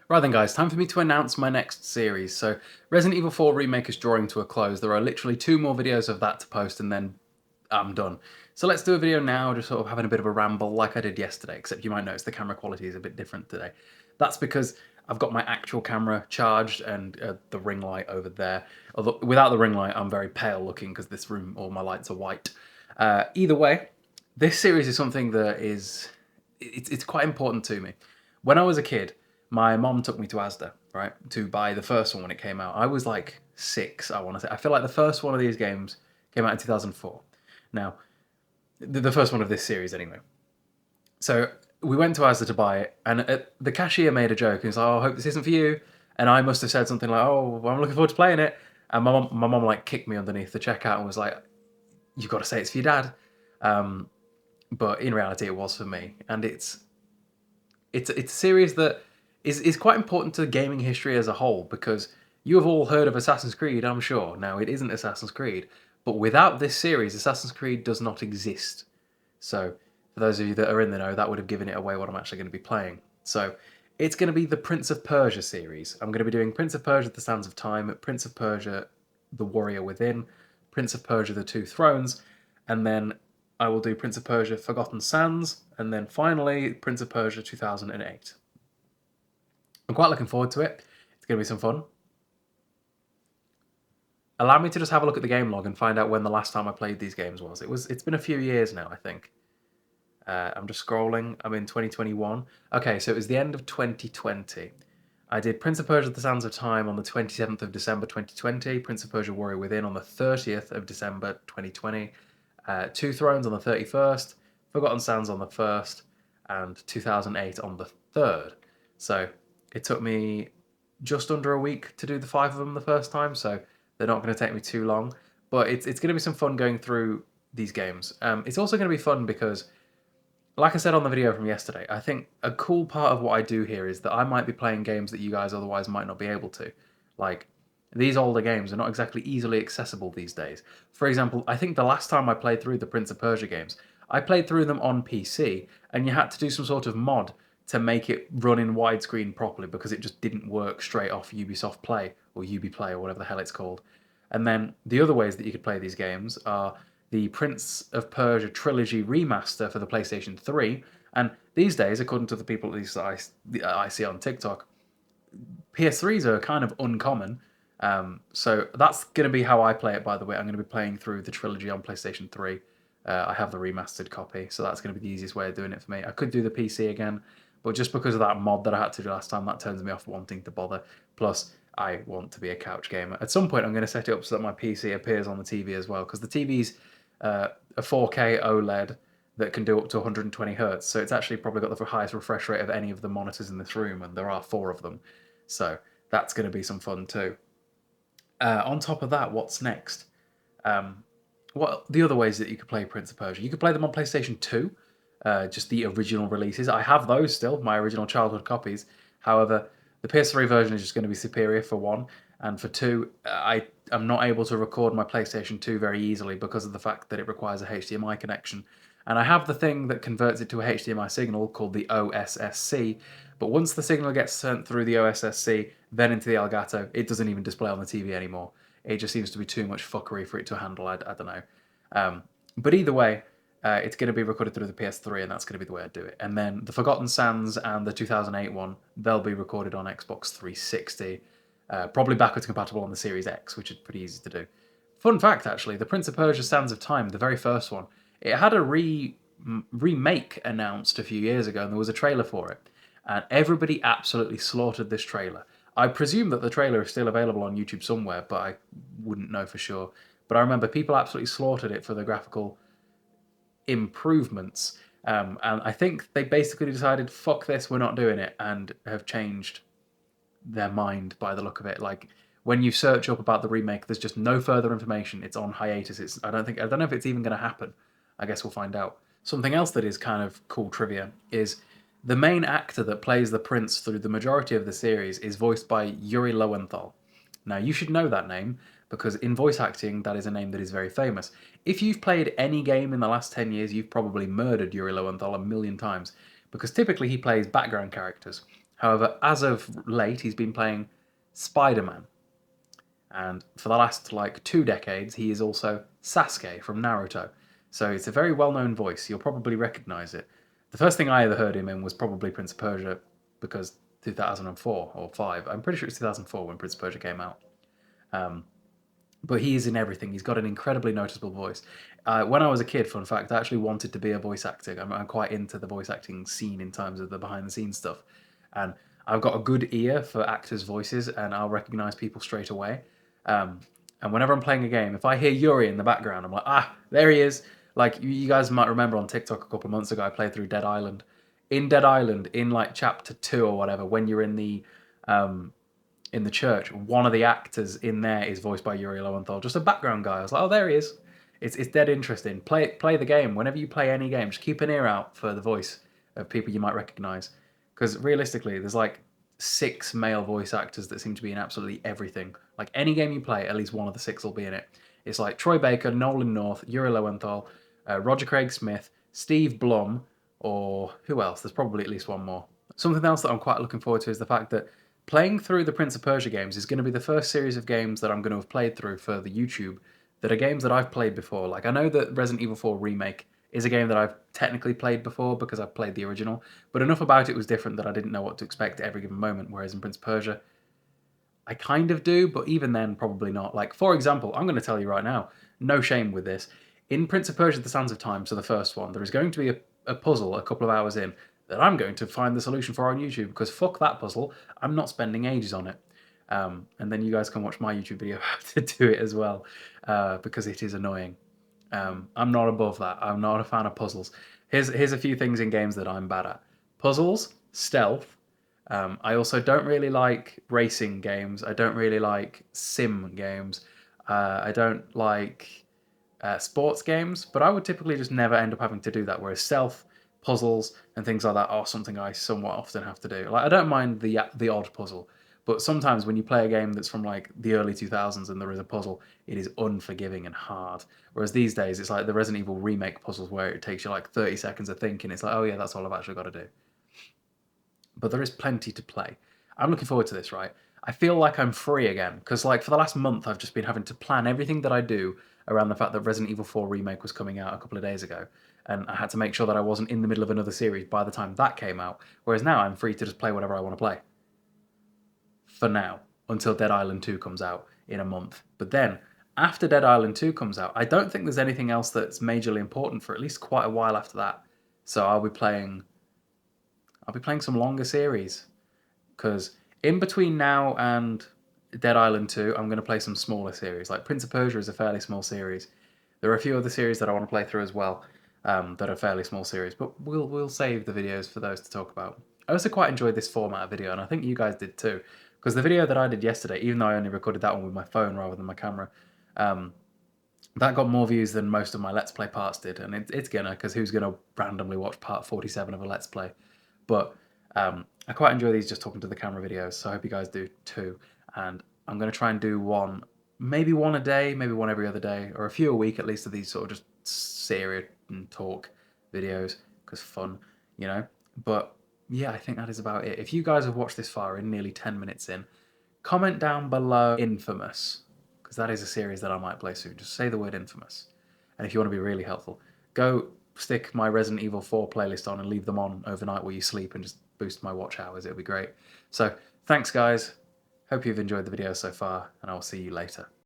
Right then guys, time for me to announce my next series. So Resident Evil 4 Remake is drawing to a close. There are literally 2 more videos of that to post and then I'm done. So let's do a video now, just sort of having a bit of a ramble like I did yesterday, except you might notice the camera quality is a bit different today. That's because I've got my actual camera charged and the ring light over there. Although without the ring light, I'm very pale looking because this room, all my lights are white. Either way, this series is something that it's quite important to me. When I was a kid, my mom took me to Asda, right, to buy the first one when it came out. I was like 6, I want to say. I feel like the first one of these games came out in 2004. Now, the first one of this series, anyway. So we went to Asda to buy it, and the cashier made a joke. He was like, "Oh, I hope this isn't for you." And I must have said something like, "Oh, well, I'm looking forward to playing it." And my mom like kicked me underneath the checkout and was like, "You've got to say it's for your dad." But in reality, it was for me, and it's a series that is quite important to gaming history as a whole because you have all heard of Assassin's Creed, I'm sure. Now, it isn't Assassin's Creed, but without this series, Assassin's Creed does not exist. So, for those of you that are in the know, that would have given it away what I'm actually going to be playing. So, it's going to be the Prince of Persia series. I'm going to be doing Prince of Persia: The Sands of Time, Prince of Persia: The Warrior Within, Prince of Persia: The Two Thrones, and then I will do Prince of Persia: Forgotten Sands, and then finally Prince of Persia 2008. I'm quite looking forward to it. It's going to be some fun. Allow me to just have a look at the game log and find out when the last time I played these games was. It's been a few years now, I think. I'm just scrolling. I'm in 2021. Okay, so it was the end of 2020. I did Prince of Persia: The Sands of Time on the 27th of December 2020, Prince of Persia: Warrior Within on the 30th of December 2020, Two Thrones on the 31st, Forgotten Sands on the 1st, and 2008 on the 3rd. So it took me just under a week to do the 5 of them the first time, so they're not going to take me too long. But it's going to be some fun going through these games. It's also going to be fun because, like I said on the video from yesterday, I think a cool part of what I do here is that I might be playing games that you guys otherwise might not be able to. Like, these older games are not exactly easily accessible these days. For example, I think the last time I played through the Prince of Persia games, I played through them on PC, and you had to do some sort of mod to make it run in widescreen properly because it just didn't work straight off Ubisoft Play or Ubiplay or whatever the hell it's called. And then the other ways that you could play these games are the Prince of Persia Trilogy Remaster for the PlayStation 3. And these days, according to the people at least that I see on TikTok, PS3s are kind of uncommon. So that's going to be how I play it, by the way. I'm going to be playing through the trilogy on PlayStation 3. I have the remastered copy, so that's going to be the easiest way of doing it for me. I could do the PC again, but just because of that mod that I had to do last time, that turns me off wanting to bother. Plus, I want to be a couch gamer. At some point, I'm going to set it up so that my PC appears on the TV as well, because the TV's a 4K OLED that can do up to 120 hertz, so it's actually probably got the highest refresh rate of any of the monitors in this room, and there are 4 of them. So that's going to be some fun too. On top of that, what's next? What the other ways that you could play Prince of Persia? You could play them on PlayStation 2, just the original releases. I have those still, my original childhood copies. However, the PS3 version is just going to be superior for one, and for two, I am not able to record my PlayStation 2 very easily because of the fact that it requires a HDMI connection. And I have the thing that converts it to a HDMI signal called the OSSC, but once the signal gets sent through the OSSC, then into the Elgato, it doesn't even display on the TV anymore. It just seems to be too much fuckery for it to handle. I don't know. But either way, it's going to be recorded through the PS3, and that's going to be the way I do it. And then the Forgotten Sands and the 2008 one, they'll be recorded on Xbox 360, probably backwards compatible on the Series X, which is pretty easy to do. Fun fact, actually, the Prince of Persia: Sands of Time, the very first one, it had a remake announced a few years ago, and there was a trailer for it. And everybody absolutely slaughtered this trailer. I presume that the trailer is still available on YouTube somewhere, but I wouldn't know for sure. But I remember people absolutely slaughtered it for the graphical improvements. And I think they basically decided, fuck this, we're not doing it, and have changed their mind by the look of it. Like, when you search up about the remake, there's just no further information. It's on hiatus. I don't know if it's even going to happen. I guess we'll find out. Something else that is kind of cool trivia is the main actor that plays the prince through the majority of the series is voiced by Yuri Lowenthal. Now, you should know that name, because in voice acting, that is a name that is very famous. If you've played any game in the last 10 years, you've probably murdered Yuri Lowenthal a million times, because typically he plays background characters. However, as of late, he's been playing Spider-Man. And for the last like 2 decades, he is also Sasuke from Naruto. So it's a very well-known voice. You'll probably recognize it. The first thing I ever heard him in was probably Prince of Persia, because 2004 or 5. I'm pretty sure it's 2004 when Prince of Persia came out. But he is in everything. He's got an incredibly noticeable voice. When I was a kid, fun fact, I actually wanted to be a voice actor. I'm quite into the voice acting scene in terms of the behind-the-scenes stuff. And I've got a good ear for actors' voices, and I'll recognize people straight away. And whenever I'm playing a game, if I hear Yuri in the background, I'm like, ah, there he is. Like, you guys might remember on TikTok a couple of months ago, I played through Dead Island. In Dead Island, in like chapter 2 or whatever, when you're in the church, one of the actors in there is voiced by Yuri Lowenthal, just a background guy. I was like, oh, there he is. It's dead interesting. Play the game. Whenever you play any game, just keep an ear out for the voice of people you might recognize. Because realistically, there's like 6 male voice actors that seem to be in absolutely everything. Like any game you play, at least one of the 6 will be in it. It's like Troy Baker, Nolan North, Yuri Lowenthal, Roger Craig Smith, Steve Blum, or who else? There's probably at least one more. Something else that I'm quite looking forward to is the fact that playing through the Prince of Persia games is going to be the first series of games that I'm going to have played through for the YouTube that are games that I've played before. Like, I know that Resident Evil 4 Remake is a game that I've technically played before because I've played the original, but enough about it was different that I didn't know what to expect at every given moment, whereas in Prince of Persia, I kind of do, but even then, probably not. Like, for example, I'm going to tell you right now, no shame with this. In Prince of Persia: The Sands of Time, so the first one, there is going to be a puzzle a couple of hours in that I'm going to find the solution for on YouTube, because fuck that puzzle, I'm not spending ages on it. And then you guys can watch my YouTube video how to do it as well, because it is annoying. I'm not above that. I'm not a fan of puzzles. Here's a few things in games that I'm bad at. Puzzles, stealth. I also don't really like racing games. I don't really like sim games. I don't like sports games, but I would typically just never end up having to do that. Whereas stealth, puzzles, and things like that are something I somewhat often have to do. Like, I don't mind the odd puzzle, but sometimes when you play a game that's from like the early 2000s and there is a puzzle, it is unforgiving and hard. Whereas these days, it's like the Resident Evil remake puzzles where it takes you like 30 seconds of thinking. It's like, oh yeah, that's all I've actually got to do. But there is plenty to play. I'm looking forward to this, right? I feel like I'm free again, because like for the last month I've just been having to plan everything that I do around the fact that Resident Evil 4 Remake was coming out a couple of days ago, and I had to make sure that I wasn't in the middle of another series by the time that came out, whereas now I'm free to just play whatever I want to play. For now, until Dead Island 2 comes out in a month. But then, after Dead Island 2 comes out, I don't think there's anything else that's majorly important for at least quite a while after that. So I'll be playing some longer series, because in between now and Dead Island 2, I'm going to play some smaller series. Like Prince of Persia is a fairly small series. There are a few other series that I want to play through as well, that are fairly small series, but we'll save the videos for those to talk about. I also quite enjoyed this format of video, and I think you guys did too, because the video that I did yesterday, even though I only recorded that one with my phone rather than my camera, that got more views than most of my Let's Play parts did, and it's gonna, because who's gonna randomly watch part 47 of a Let's Play? But I quite enjoy these just talking to the camera videos, so I hope you guys do too. And I'm going to try and do maybe one a day, maybe one every other day, or a few a week at least of these sort of just serious and talk videos, because fun, you know? But yeah, I think that is about it. If you guys have watched this far in, nearly 10 minutes in, comment down below Infamous, because that is a series that I might play soon. Just say the word Infamous. And if you want to be really helpful, go stick my Resident Evil 4 playlist on and leave them on overnight while you sleep and just boost my watch hours. It'll be great. So thanks, guys. Hope you've enjoyed the video so far, and I will see you later.